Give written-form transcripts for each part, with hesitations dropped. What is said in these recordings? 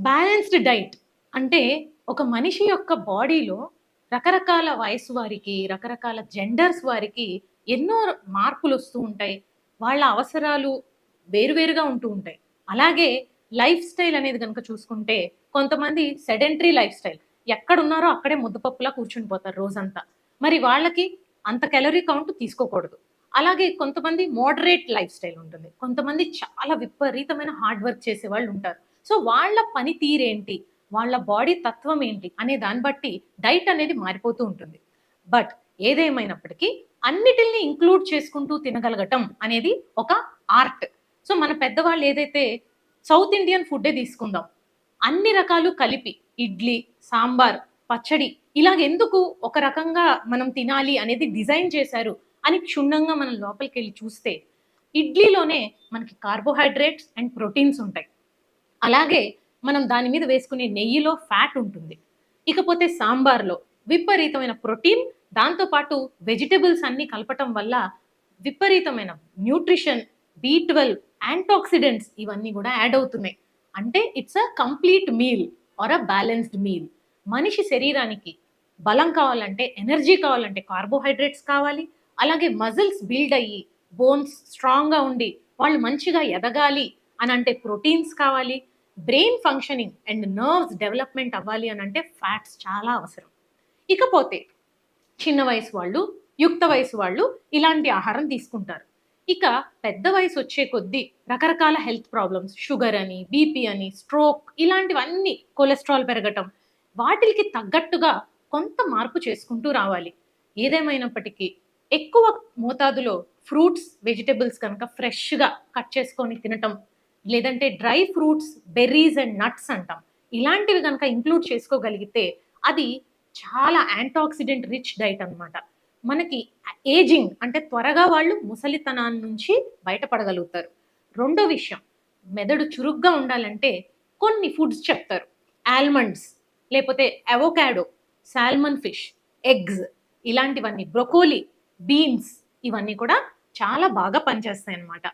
Balanced diet అంటే ఒక మనిషి యొక్క బాడీలో రకరకాల వయసు వారికి, రకరకాల జెండర్స్ వారికి ఎన్నో మార్పులు వస్తూ ఉంటాయి. వాళ్ళ అవసరాలు వేరువేరుగా ఉంటూ ఉంటాయి. అలాగే లైఫ్ స్టైల్ అనేది గనుక చూసుకుంటే కొంతమంది సెడెంటరీ లైఫ్ స్టైల్. ఎక్కడున్నారో అక్కడే ముద్దపప్పులా కూర్చుని పోతారు రోజంతా. మరి వాళ్ళకి అంత క్యాలరీ కౌంట్ తీసుకోకూడదు. అలాగే కొంతమంది మోడరేట్ లైఫ్ స్టైల్ ఉంటుంది. కొంతమంది చాలా విపరీతమైన హార్డ్ వర్క్ చేసేవాళ్ళు ఉంటారు. సో వాళ్ళ పనితీరేంటి? వాళ్ళ బాడీ తత్వం ఏంటి? అనే దాన్ని బట్టి డైట్ అనేది మారిపోతూ ఉంటుంది. బట్ ఏదేమైనప్పటికీ అన్నిటిల్ని ఇంక్లూడ్ చేసుకుంటూ తినగలగటం అనేది ఒక ఆర్ట్. సో మన పెద్దవాళ్ళు ఏదైతే సౌత్ ఇండియన్ ఫుడ్డే తీసుకుందాం. అన్ని రకాలు కలిపి ఇడ్లీ, సాంబార్, పచ్చడి ఇలాగెందుకు ఒక రకంగా మనం తినాలి అనేది డిజైన్ చేశారు అని క్షుణ్ణంగా మనం లోపలికెళ్ళి చూస్తే ఇడ్లీలోనే మనకి కార్బోహైడ్రేట్స్ అండ్ ప్రోటీన్స్ ఉంటాయి. అలాగే మనం దాని మీద వేసుకునే నెయ్యిలో ఫ్యాట్ ఉంటుంది. ఇకపోతే సాంబార్లో విపరీతమైన ప్రోటీన్, దాంతో పాటు వెజిటబుల్స్ అన్ని కలపటం వల్ల విపరీతమైన న్యూట్రిషన్, B12, యాంటాక్సిడెంట్స్ ఇవన్నీ కూడా యాడ్ అవుతున్నాయి. అంటే it's a complete meal or a balanced meal. మనిషి శరీరానికి బలం కావాలంటే, ఎనర్జీ కావాలంటే కార్బోహైడ్రేట్స్ కావాలి. అలాగే మజిల్స్ బిల్డ్ అయ్యి బోన్స్ స్ట్రాంగ్గా ఉండి వాళ్ళు మంచిగా ఎదగాలి అని అంటే ప్రోటీన్స్ కావాలి. Brain functioning and nerves development అవ్వాలి అని అంటే ఫ్యాట్స్ చాలా అవసరం. ఇకపోతే చిన్న వయసు వాళ్ళు, యుక్త వయసు వాళ్ళు ఇలాంటి ఆహారం తీసుకుంటారు. ఇక పెద్ద వయసు వచ్చే కొద్దీ రకరకాల హెల్త్ ప్రాబ్లమ్స్, షుగర్ అని, బీపీ అని, స్ట్రోక్ ఇలాంటివన్నీ, కొలెస్ట్రాల్ పెరగటం, వాటికి తగ్గట్టుగా కొంత మార్పు చేసుకుంటూ రావాలి. ఏదేమైనప్పటికీ ఎక్కువ మోతాదులో ఫ్రూట్స్, వెజిటబుల్స్ కనుక ఫ్రెష్‌గా కట్ చేసుకొని తినటం, లేదంటే dry fruits, berries and nuts అంటాం. ఇలాంటివి గనక ఇంక్లూడ్ చేసుకోగలిగితే అది చాలా యాంటాక్సిడెంట్ రిచ్ డైట్ అన్నమాట. మనకి ఏజింగ్ అంటే త్వరగా వాళ్ళు ముసలితనాన్ని నుంచి బయటపడగలుగుతారు. రెండో విషయం, మెదడు చురుగ్గా ఉండాలంటే కొన్ని ఫుడ్స్ చెప్తారు. ఆల్మండ్స్, లేపోతే అవోకాడో, సాల్మన్ ఫిష్, ఎగ్స్ ఇలాంటివన్నీ, బ్రొకోలీ, బీన్స్ ఇవన్నీ కూడా చాలా బాగా పనిచేస్తాయన్నమాట.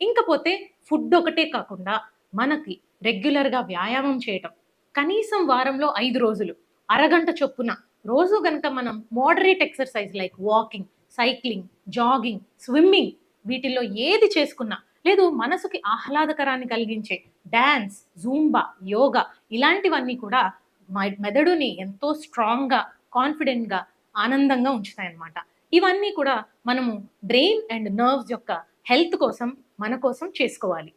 ఇంకపోతే ఫుడ్ ఒకటే కాకుండా మనకి రెగ్యులర్‌గా వ్యాయామం చేయటం. కనీసం వారంలో 5 రోజులు అరగంట చొప్పున రోజు గనక మనం moderate exercise like walking, cycling, jogging, swimming వీటిల్లో ఏది చేసుకున్నా, లేదు మనసుకి ఆహ్లాదకరాన్ని కలిగించే డాన్స్, జూంబా, యోగా ఇలాంటివన్నీ కూడా మెదడుని ఎంతో స్ట్రాంగ్‌గా, కాన్ఫిడెంట్‌గా, ఆనందంగా ఉంచుతాయన్నమాట. ఇవన్నీ కూడా మనము బ్రెయిన్ అండ్ నర్వ్స్ యొక్క హెల్త్ కోసం, మన కోసం చేసుకోవాలి.